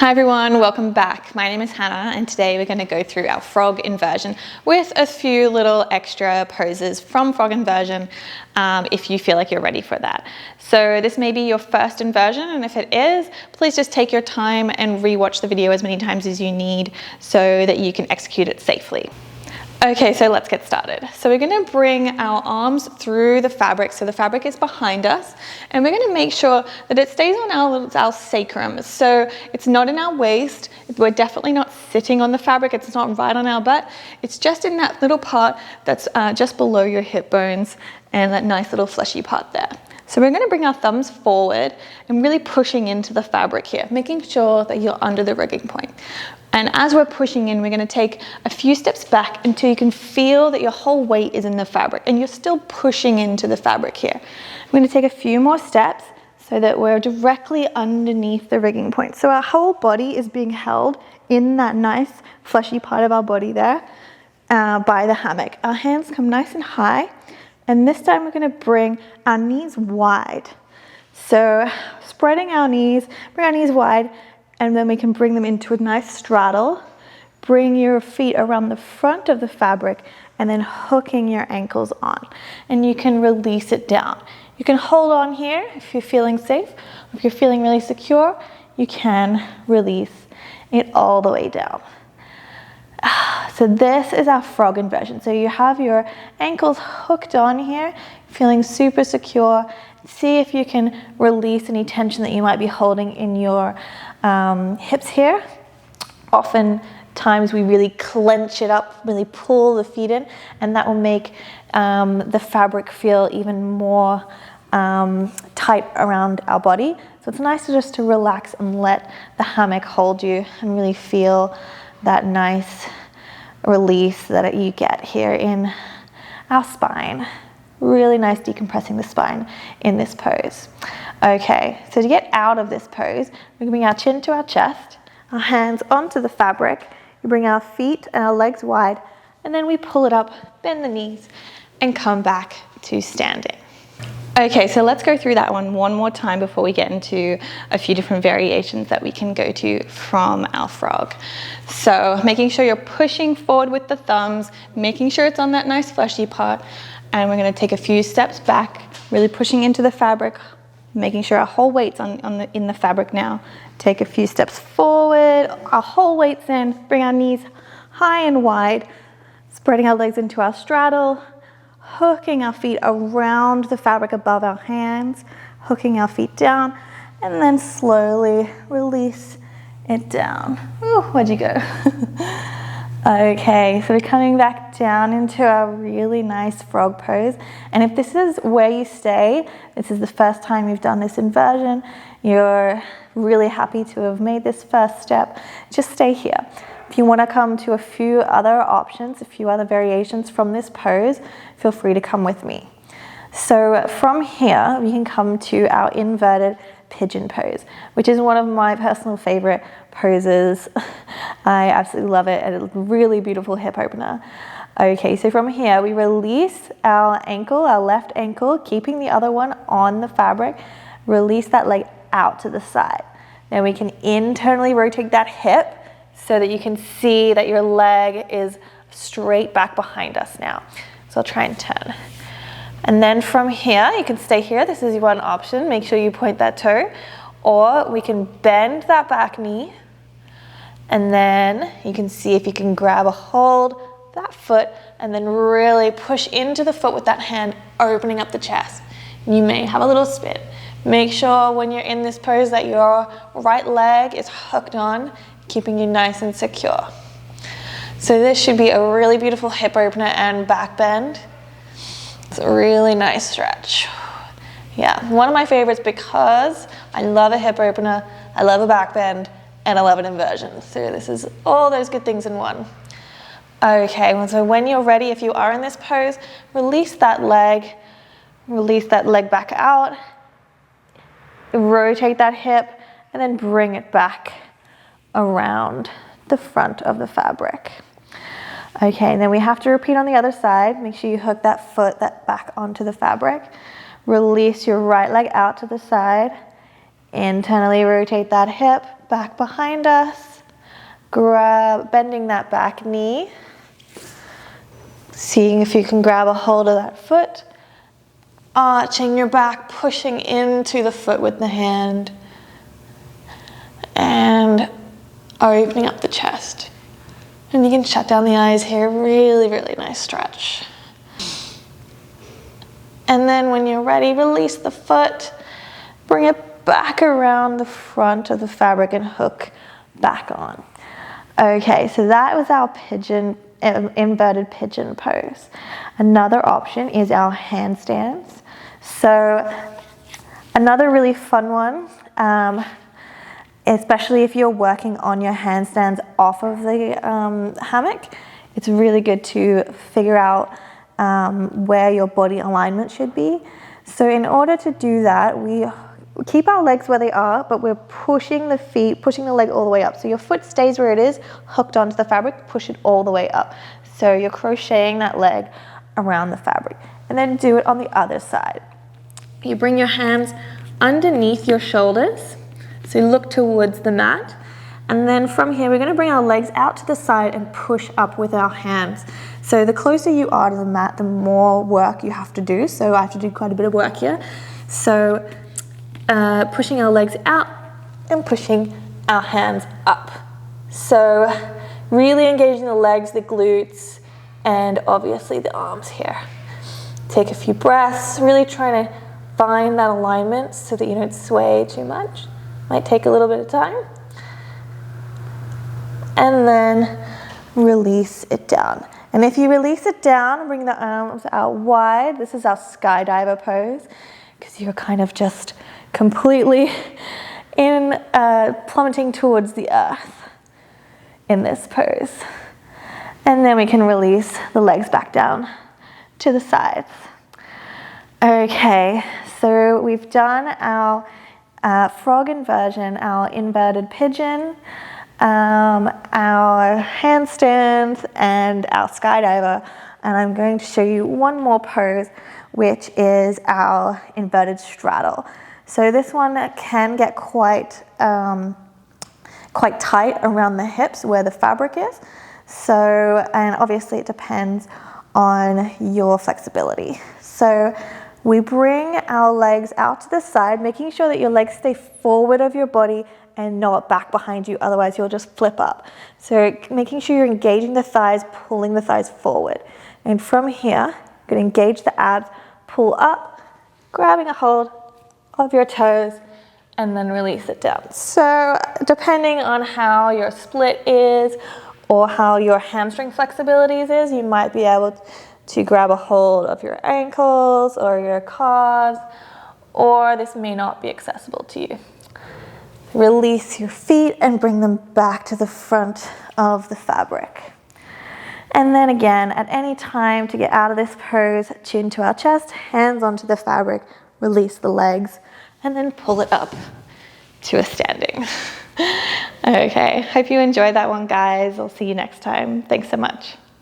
Hi everyone, welcome back. My name is Hannah and today we're going to go through our frog inversion with a few little extra poses from frog inversion if you feel like you're ready for that. So this may be your first inversion, and if it is, please just take your time and re-watch the video as many times as you need so that you can execute it safely. Okay, so let's get started. So we're going to bring our arms through the fabric. So the fabric is behind us, and we're going to make sure that it stays on our sacrum. So it's not in our waist. We're definitely not sitting on the fabric. It's not right on our butt. It's just in that little part that's just below your hip bones and that nice little fleshy part there. So we're going to bring our thumbs forward and really pushing into the fabric here, making sure that you're under the rigging point. And as we're pushing in, we're going to take a few steps back until you can feel that your whole weight is in the fabric and you're still pushing into the fabric here. I'm going to take a few more steps so that we're directly underneath the rigging point. So our whole body is being held in that nice fleshy part of our body there by the hammock. Our hands come nice and high, and this time we're going to bring our knees wide. So spreading our knees, bring our knees wide, and then we can bring them into a nice straddle. Bring your feet around the front of the fabric and then hooking your ankles on. And you can release it down. You can hold on here if you're feeling safe. If you're feeling really secure, you can release it all the way down. So this is our frog inversion. So you have your ankles hooked on here, feeling super secure. See if you can release any tension that you might be holding in your hips here. Oftentimes we really clench it up, really pull the feet in, and that will make the fabric feel even more tight around our body. So it's nice just to relax and let the hammock hold you and really feel that nice release that you get here in our spine. Really nice decompressing the spine in this pose. Okay, so to get out of this pose, we bring our chin to our chest, our hands onto the fabric, we bring our feet and our legs wide, and then we pull it up, bend the knees, and come back to standing. Okay, so let's go through that one more time before we get into a few different variations that we can go to from our frog. So making sure you're pushing forward with the thumbs, making sure it's on that nice fleshy part, and we're going to take a few steps back, really pushing into the fabric, making sure our whole weight's in the fabric now. Take a few steps forward, our whole weight's in, bring our knees high and wide, spreading our legs into our straddle, hooking our feet around the fabric above our hands, hooking our feet down, and then slowly release it down. Ooh, where'd you go? Okay, so we're coming back down into our really nice frog pose. And if this is where you stay, this is the first time you've done this inversion, you're really happy to have made this first step, just stay here. If you want to come to a few other options, a few other variations from this pose, feel free to come with me. So from here, we can come to our inverted pigeon pose, which is one of my personal favorite poses. I absolutely love it, and it's a really beautiful hip opener. Okay, so from here, we release our ankle, our left ankle, keeping the other one on the fabric, release that leg out to the side. Then we can internally rotate that hip so that you can see that your leg is straight back behind us now. So I'll try and turn. And then from here, you can stay here. This is one option. Make sure you point that toe. Or we can bend that back knee. And then you can see if you can grab a hold of that foot and then really push into the foot with that hand, opening up the chest. You may have a little spin. Make sure when you're in this pose that your right leg is hooked on, keeping you nice and secure. So this should be a really beautiful hip opener and back bend. It's a really nice stretch. Yeah, one of my favorites because I love a hip opener, I love a back bend, and I love an inversion. So this is all those good things in one. Okay, so when you're ready, if you are in this pose, release that leg back out, rotate that hip, and then bring it back around the front of the fabric. Okay, and then we have to repeat on the other side. Make sure you hook that foot back onto the fabric. Release your right leg out to the side. Internally rotate that hip back behind us, bending that back knee, seeing if you can grab a hold of that foot, arching your back, pushing into the foot with the hand, and opening up the chest. And you can shut down the eyes here, really, really nice stretch. And then when you're ready, release the foot, bring it back around the front of the fabric and hook back on. Okay, so that was our pigeon, inverted pigeon pose. Another option is our handstands. So another really fun one, especially if you're working on your handstands off of the hammock, it's really good to figure out where your body alignment should be. So in order to do that, we keep our legs where they are, but we're pushing the feet, pushing the leg all the way up. So your foot stays where it is, hooked onto the fabric, push it all the way up. So you're crocheting that leg around the fabric. And then do it on the other side. You bring your hands underneath your shoulders. So look towards the mat. And then from here, we're going to bring our legs out to the side and push up with our hands. So the closer you are to the mat, the more work you have to do. So I have to do quite a bit of work here. So pushing our legs out and pushing our hands up. So really engaging the legs, the glutes, and obviously the arms here. Take a few breaths, really trying to find that alignment so that you don't sway too much. Might take a little bit of time. And then release it down. And if you release it down, bring the arms out wide. This is our skydiver pose, because you're kind of just completely plummeting towards the earth in this pose. And then we can release the legs back down to the sides. Okay, so we've done our frog inversion, our inverted pigeon, our handstands, and our skydiver. And I'm going to show you one more pose, which is our inverted straddle. So this one can get quite tight around the hips where the fabric is. So, and obviously it depends on your flexibility. So we bring our legs out to the side, making sure that your legs stay forward of your body and not back behind you, otherwise you'll just flip up. So making sure you're engaging the thighs, pulling the thighs forward. And from here, you're gonna engage the abs, pull up, grabbing a hold of your toes, and then release it down. So depending on how your split is or how your hamstring flexibilities is, you might be able to grab a hold of your ankles or your calves, or this may not be accessible to you. Release your feet and bring them back to the front of the fabric. And then again, at any time to get out of this pose, chin to our chest, hands onto the fabric, release the legs, and then pull it up to a standing. Okay, hope you enjoyed that one, guys. I'll see you next time. Thanks so much.